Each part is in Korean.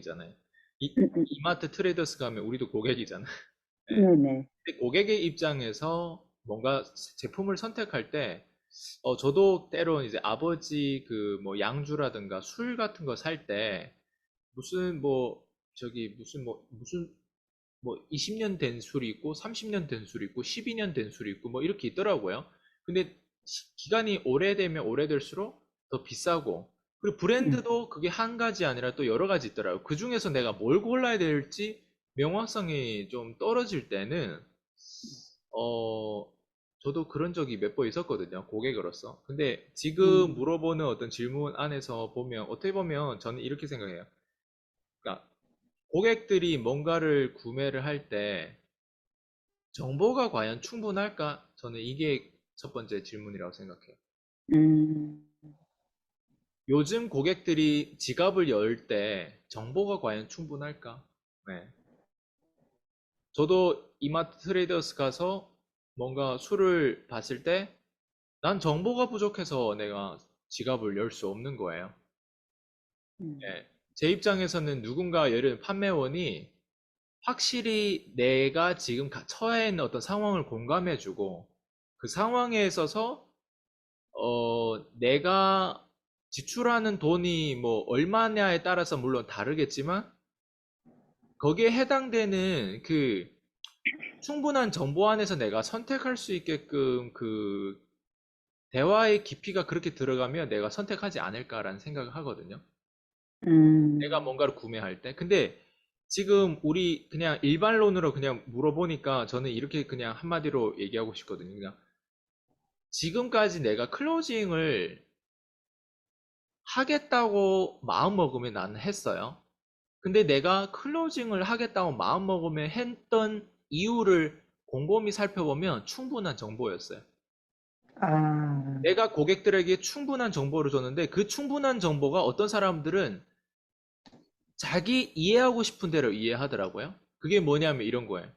고객이잖아요. 음, 음, 이마트 트레이더스 가면 우리도 고객이잖아요. 네. 네네. 근데 고객의 입장에서 뭔가 제품을 선택할 때, 저도 때론 이제 아버지 그 뭐 양주라든가 술 같은 거 살 때, 무슨 뭐, 저기 무슨 뭐 20년 된 술이 있고 30년 된 술이 있고 12년 된 술이 있고 뭐 이렇게 있더라고요. 근데 기간이 오래되면 오래될수록 더 비싸고, 그리고 음, 브랜드도 그게 한 가지 아니라 또 여러 가지 있더라고요. 그 중에서 내가 뭘 골라야 될지 명확성이 좀 떨어질 때는 어 저도 그런 적이 몇 번 있었거든요, 고객으로서. 근데 지금 음, 물어보는 어떤 질문 안에서 보면 어떻게 보면 저는 이렇게 생각해요. 그러니까 고객들이 뭔가를 구매를 할 때 정보가 과연 충분할까? 저는 이게 첫 번째 질문이라고 생각해요. 음. 요즘 고객들이 지갑을 열 때 정보가 과연 충분할까? 네. 저도 이마트 트레이더스 가서 뭔가 술을 봤을 때 난 정보가 부족해서 내가 지갑을 열 수 없는 거예요. 음. 예. 제 입장에서는 누군가 예를 들면 판매원이 확실히 내가 지금 처해 있는 어떤 상황을 공감해주고 그 상황에 있어서 내가 지출하는 돈이 뭐 얼마냐에 따라서 물론 다르겠지만 거기에 해당되는 그 충분한 정보 안에서 내가 선택할 수 있게끔 그 대화의 깊이가 그렇게 들어가면 내가 선택하지 않을까라는 생각을 하거든요. 내가 음. 뭔가를 구매할 때. 근데 지금 우리 그냥 일반론으로 그냥 물어보니까 저는 이렇게 그냥 한마디로 얘기하고 싶거든요. 그냥 지금까지 내가 클로징을 하겠다고 마음먹으면 나는 했어요. 근데 내가 클로징을 하겠다고 마음먹으면 했던 이유를 곰곰이 살펴보면 충분한 정보였어요. 아, 내가 고객들에게 충분한 정보를 줬는데 그 충분한 정보가 어떤 사람들은 자기 이해하고 싶은 대로 이해하더라고요. 그게 뭐냐면 이런 거예요.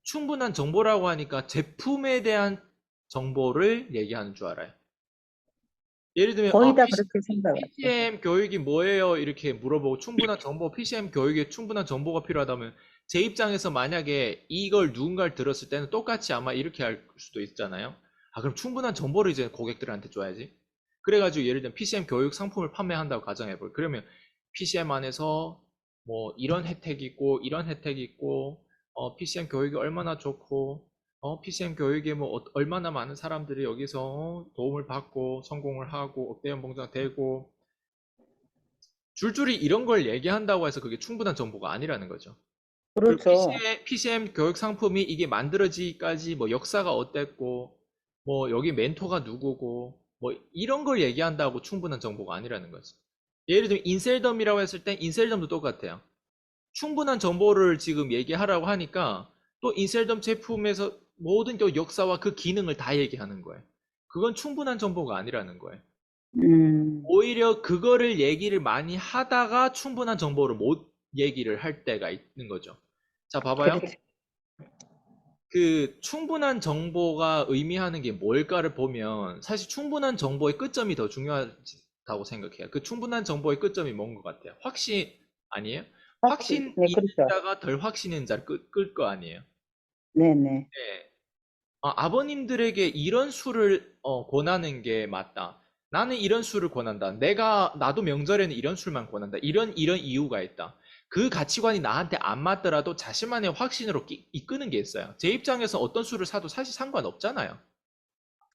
충분한 정보라고 하니까 제품에 대한 정보를 얘기하는 줄 알아요. 예를 들면 거의 다 그렇게 생각했어. PCM 교육이 뭐예요? 이렇게 물어보고 충분한 정보, PCM 교육에 충분한 정보가 필요하다면 제 입장에서 만약에 이걸 누군가를 들었을 때는 똑같이 아마 이렇게 할 수도 있잖아요. 아, 그럼 충분한 정보를 이제 고객들한테 줘야지. 그래가지고 예를 들면 PCM 교육 상품을 판매한다고 가정해봐요. 그러면 PCM 안에서 뭐 이런 혜택이 있고 이런 혜택이 있고 PCM 교육이 얼마나 좋고 PCM 교육에 뭐 얼마나 많은 사람들이 여기서 도움을 받고 성공을 하고 억대연 봉사가 되고 줄줄이 이런 걸 얘기한다고 해서 그게 충분한 정보가 아니라는 거죠. 그리고 그렇죠. PCM 교육 상품이 이게 만들어지기까지 뭐 역사가 어땠고 뭐 여기 멘토가 누구고 뭐 이런 걸 얘기한다고 충분한 정보가 아니라는 거죠. 예를 들면 인셀덤이라고 했을 때 인셀덤도 똑같아요. 충분한 정보를 지금 얘기하라고 하니까 또 인셀덤 제품에서 모든 또 역사와 그 기능을 다 얘기하는 거예요. 그건 충분한 정보가 아니라는 거예요. 음, 오히려 그거를 얘기를 많이 하다가 충분한 정보를 못 얘기를 할 때가 있는 거죠. 자, 봐봐요. 그렇죠. 그 충분한 정보가 의미하는 게 뭘까를 보면 사실 충분한 정보의 끝점이 더 중요하다고 생각해요. 그 충분한 정보의 끝점이 뭔 것 같아요? 확신 아니에요? 확실. 확신 네, 있는 그렇죠. 자가 덜 확신 있는 자를 끌 거 아니에요? 네네. 네. 아버님들에게 이런 술을 권하는 게 맞다. 나는 이런 술을 권한다. 나도 명절에는 이런 술만 권한다. 이런 이유가 있다. 그 가치관이 나한테 안 맞더라도 자신만의 확신으로 이끄는 게 있어요. 제 입장에서 어떤 술을 사도 사실 상관없잖아요.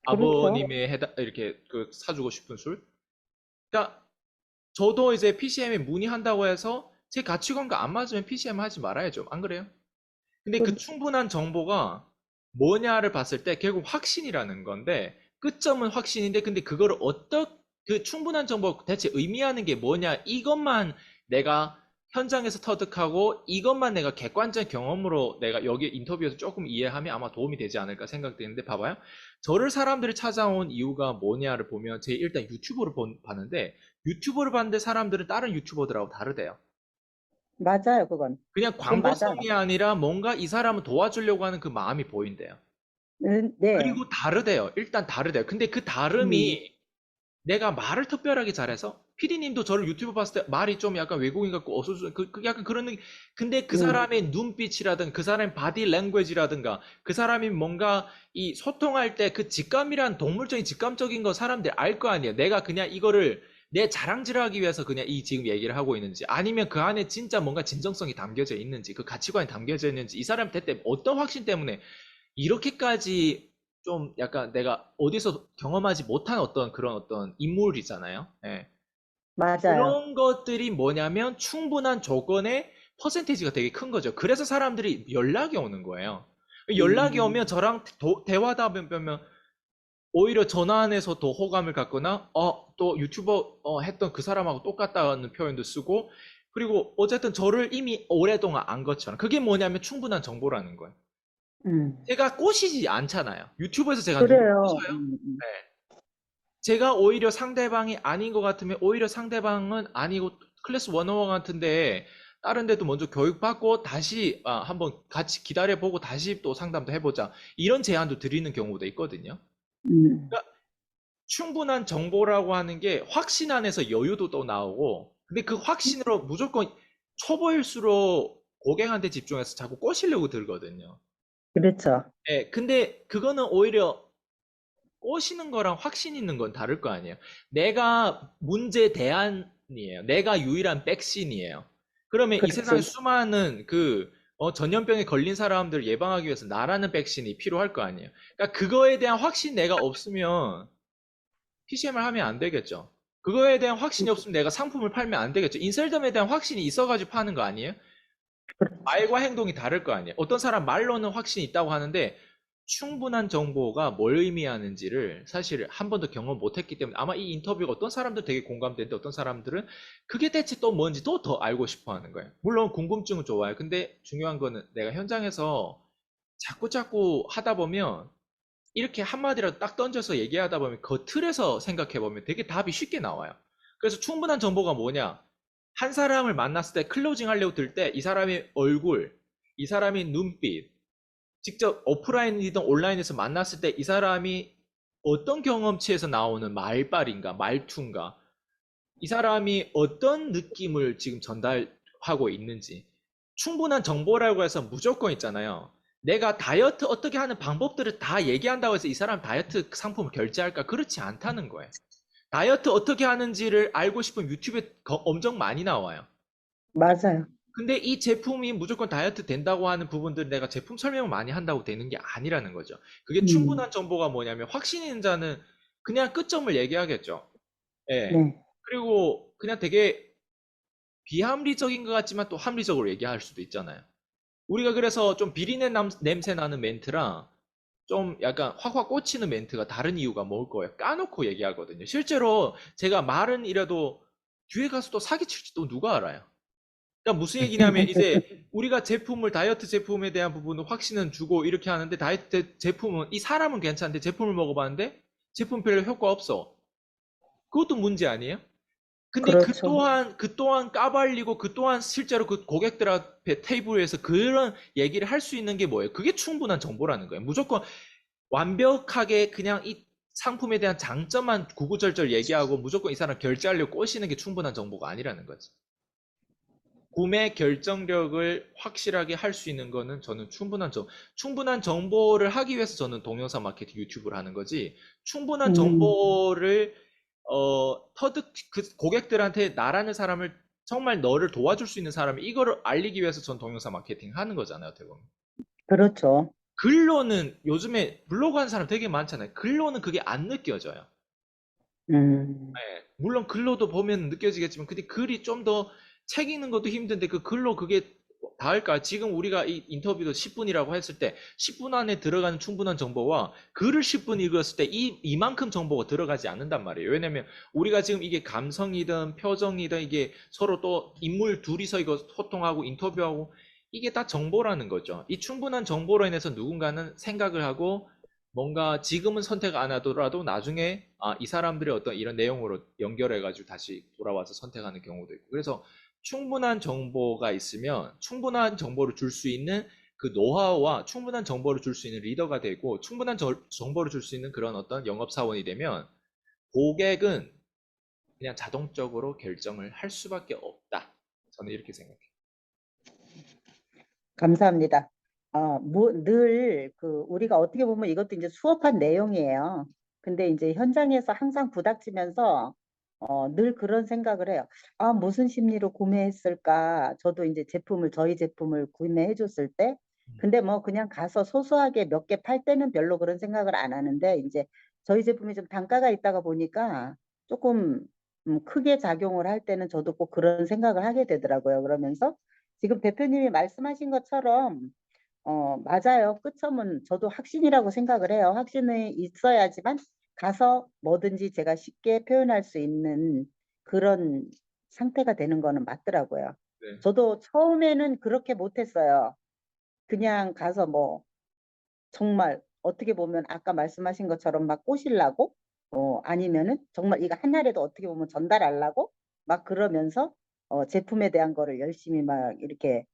그렇죠. 아버님의 이렇게 그 사주고 싶은 술. 그러니까 저도 이제 PCM에 문의한다고 해서 제 가치관과 안 맞으면 PCM 하지 말아야죠. 안 그래요? 근데 그 그렇죠. 충분한 정보가 뭐냐를 봤을 때 결국 확신이라는 건데 끝점은 확신인데 근데 그거를 그 충분한 정보가 대체 의미하는 게 뭐냐 이것만 내가 현장에서 터득하고 이것만 내가 객관적 경험으로 내가 여기 인터뷰에서 조금 이해하면 아마 도움이 되지 않을까 생각되는데 봐봐요. 저를 사람들이 찾아온 이유가 뭐냐를 보면 제 일단 유튜브를 봤는데 유튜브를 봤는데 사람들은 다른 유튜버들하고 다르대요. 맞아요, 그건. 그냥 그건 맞아요. 광고성이 아니라 뭔가 이 사람을 도와주려고 하는 그 마음이 보인대요. 네. 그리고 다르대요. 일단 다르대요. 근데 그 음, 다름이 내가 말을 특별하게 잘해서 피디님도 저를 유튜브 봤을 때 말이 좀 약간 외국인 같고 어수선 그 약간 그런 느낌. 근데 그 네. 사람의 눈빛이라든 그 사람의 바디 랭귀지라든가 그 사람이 뭔가 이 소통할 때 그 직감이란 동물적인 직감적인 거 사람들 알 거 아니에요. 내가 그냥 이거를 내 자랑질하기 위해서 그냥 이 지금 얘기를 하고 있는지 아니면 그 안에 진짜 뭔가 진정성이 담겨져 있는지 그 가치관이 담겨져 있는지 이 사람 대때 어떤 확신 때문에 이렇게까지 좀 약간 내가 어디서 경험하지 못한 어떤 그런 어떤 인물이잖아요. 예. 맞아요. 그런 것들이 뭐냐면 충분한 조건의 퍼센테이지가 되게 큰 거죠. 그래서 사람들이 연락이 오는 거예요. 연락이 오면 음, 저랑 대화하다 보면 오히려 전화 안에서 더 호감을 갖거나 또 유튜버 했던 그 사람하고 똑같다는 표현도 쓰고 그리고 어쨌든 저를 이미 오랫동안 안 것처럼 그게 뭐냐면 충분한 정보라는 거예요. 음. 제가 꼬시지 않잖아요. 유튜브에서 제가 누구 그래요. 꼬셔요? 네. 제가 오히려 상대방이 아닌 것 같으면 오히려 상대방은 아니고 클래스 101 같은데 다른 데도 먼저 교육받고 다시 한번 같이 기다려보고 다시 또 상담도 해보자. 이런 제안도 드리는 경우도 있거든요. 음, 그러니까 충분한 정보라고 하는 게 확신 안에서 여유도 또 나오고 근데 그 확신으로 무조건 초보일수록 고객한테 집중해서 자꾸 꼬시려고 들거든요. 그렇죠. 예, 근데 그거는 오히려 꼬시는 거랑 확신 있는 건 다를 거 아니에요. 내가 문제 대안이에요. 내가 유일한 백신이에요. 그러면 이 세상에 그렇지. 수많은 전염병에 걸린 사람들을 예방하기 위해서 나라는 백신이 필요할 거 아니에요. 그러니까 그거에 대한 확신 내가 없으면 PCM을 하면 안 되겠죠. 그거에 대한 확신이 없으면 내가 상품을 팔면 안 되겠죠. 인셀덤에 대한 확신이 있어가지고 파는 거 아니에요? 그렇지. 말과 행동이 다를 거 아니에요. 어떤 사람 말로는 확신이 있다고 하는데 충분한 정보가 뭘 의미하는지를 사실 한 번도 경험 못했기 때문에 아마 이 인터뷰가 어떤 사람들 되게 공감되는데 어떤 사람들은 그게 대체 또 뭔지 또 더 알고 싶어 하는 거예요. 물론 궁금증은 좋아요. 근데 중요한 거는 내가 현장에서 자꾸 하다 보면 이렇게 한마디라도 딱 던져서 얘기하다 보면 그 틀에서 생각해 보면 되게 답이 쉽게 나와요. 그래서 충분한 정보가 뭐냐? 한 사람을 만났을 때 클로징 하려고 들 때 이 사람의 얼굴, 이 사람의 눈빛, 직접 오프라인이든 온라인에서 만났을 때 이 사람이 어떤 경험치에서 나오는 말빨인가, 말투인가, 이 사람이 어떤 느낌을 지금 전달하고 있는지 충분한 정보라고 해서 무조건 있잖아요. 내가 다이어트 어떻게 하는 방법들을 다 얘기한다고 해서 이 사람 다이어트 상품을 결제할까? 그렇지 않다는 거예요. 다이어트 어떻게 하는지를 알고 싶으면 유튜브에 엄청 많이 나와요. 맞아요. 근데 이 제품이 무조건 다이어트 된다고 하는 부분들 내가 제품 설명을 많이 한다고 되는 게 아니라는 거죠. 그게 음, 충분한 정보가 뭐냐면 확신 있는 자는 그냥 끝점을 얘기하겠죠. 예. 네. 그리고 그냥 되게 비합리적인 것 같지만 또 합리적으로 얘기할 수도 있잖아요. 우리가 그래서 좀 비린내 냄새 나는 멘트랑 좀 약간 확확 꽂히는 멘트가 다른 이유가 뭘 거예요? 까놓고 얘기하거든요. 실제로 제가 말은 이래도 뒤에 가서 또 사기칠지 또 누가 알아요? 그러니까 무슨 얘기냐면 이제 우리가 제품을 다이어트 제품에 대한 부분은 확신은 주고 이렇게 하는데 다이어트 제품은 이 사람은 괜찮은데 제품을 먹어봤는데 제품 별로 효과 없어. 그것도 문제 아니에요? 근데 그렇죠. 그 또한 까발리고 그 또한 실제로 그 고객들 앞에 테이블에서 그런 얘기를 할 수 있는 게 뭐예요? 그게 충분한 정보라는 거예요. 무조건 완벽하게 그냥 이 상품에 대한 장점만 구구절절 얘기하고 무조건 이 사람 결제하려고 꼬시는 게 충분한 정보가 아니라는 거지. 구매 결정력을 확실하게 할 수 있는 거는 저는 충분한 정보를 하기 위해서 저는 동영상 마케팅 유튜브를 하는 거지. 충분한 음, 정보를 그 고객들한테 나라는 사람을 정말 너를 도와줄 수 있는 사람이 이거를 알리기 위해서 전 동영상 마케팅 하는 거잖아요, 어떻게 보면. 그렇죠. 글로는 요즘에 블로그 하는 사람 되게 많잖아요. 글로는 그게 안 느껴져요. 음, 예, 물론 글로도 보면 느껴지겠지만 근데 글이 좀 더 책 읽는 것도 힘든데 그 글로 그게 닿을까? 지금 우리가 이 인터뷰도 10분이라고 했을 때 10분 안에 들어가는 충분한 정보와 글을 10분 읽었을 때 이만큼 정보가 들어가지 않는단 말이에요. 왜냐면 우리가 지금 이게 감성이든 표정이든 이게 서로 또 인물 둘이서 이거 소통하고 인터뷰하고 이게 다 정보라는 거죠. 이 충분한 정보로 인해서 누군가는 생각을 하고 뭔가 지금은 선택 안 하더라도 나중에 이 사람들의 어떤 이런 내용으로 연결해가지고 다시 돌아와서 선택하는 경우도 있고. 그래서 충분한 정보가 있으면 충분한 정보를 줄 수 있는 그 노하우와 충분한 정보를 줄 수 있는 리더가 되고 충분한 정보를 줄 수 있는 그런 어떤 영업사원이 되면 고객은 그냥 자동적으로 결정을 할 수밖에 없다. 저는 이렇게 생각해요. 감사합니다. 늘 우리가 어떻게 보면 이것도 이제 수업한 내용이에요. 근데 이제 현장에서 항상 부닥치면서 늘 그런 생각을 해요. 아, 무슨 심리로 구매했을까? 저도 이제 저희 제품을 구매해 줬을 때, 근데 뭐 그냥 가서 소소하게 몇 개 팔 때는 별로 그런 생각을 안 하는데, 이제 저희 제품이 좀 단가가 있다가 보니까 조금 크게 작용을 할 때는 저도 꼭 그런 생각을 하게 되더라고요. 그러면서 지금 대표님이 말씀하신 것처럼 맞아요. 끝점은 저도 확신이라고 생각을 해요. 확신이 있어야지만 가서 뭐든지 제가 쉽게 표현할 수 있는 그런 상태가 되는 거는 맞더라고요. 네. 저도 처음에는 그렇게 못했어요. 그냥 가서 뭐 정말 어떻게 보면 아까 말씀하신 것처럼 막 꼬시려고 아니면은 정말 이거 하나라도 어떻게 보면 전달하려고 막 그러면서 제품에 대한 거를 열심히 막 이렇게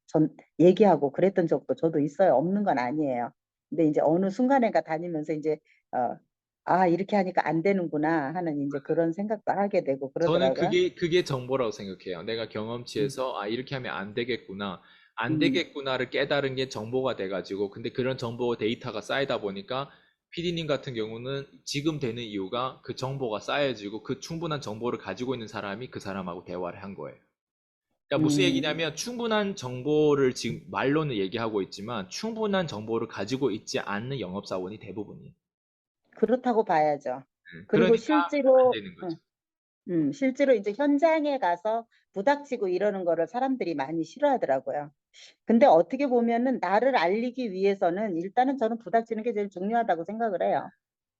얘기하고 그랬던 적도 저도 있어요. 없는 건 아니에요. 근데 이제 어느 순간에가 다니면서 이제 어, 아, 이렇게 하니까 안 되는구나 하는 이제 그런 생각도 하게 되고 저는 그러더라고요. 그게 정보라고 생각해요. 내가 음, 경험치에서 아, 이렇게 하면 안 되겠구나. 안 음, 되겠구나를 깨달은 게 정보가 돼가지고, 근데 그런 정보 데이터가 쌓이다 보니까 PD님 같은 경우는 지금 되는 이유가 그 정보가 쌓여지고 그 충분한 정보를 가지고 있는 사람이 그 사람하고 대화를 한 거예요. 그러니까 무슨 음, 얘기냐면 충분한 정보를 지금 말로는 얘기하고 있지만 충분한 정보를 가지고 있지 않는 영업사원이 대부분이에요. 그렇다고 봐야죠. 그리고 그러니까 안 실제로 되는 거죠. 실제로 이제 현장에 가서 부닥치고 이러는 거를 사람들이 많이 싫어하더라고요. 근데 어떻게 보면은 나를 알리기 위해서는 일단은 저는 부닥치는 게 제일 중요하다고 생각을 해요.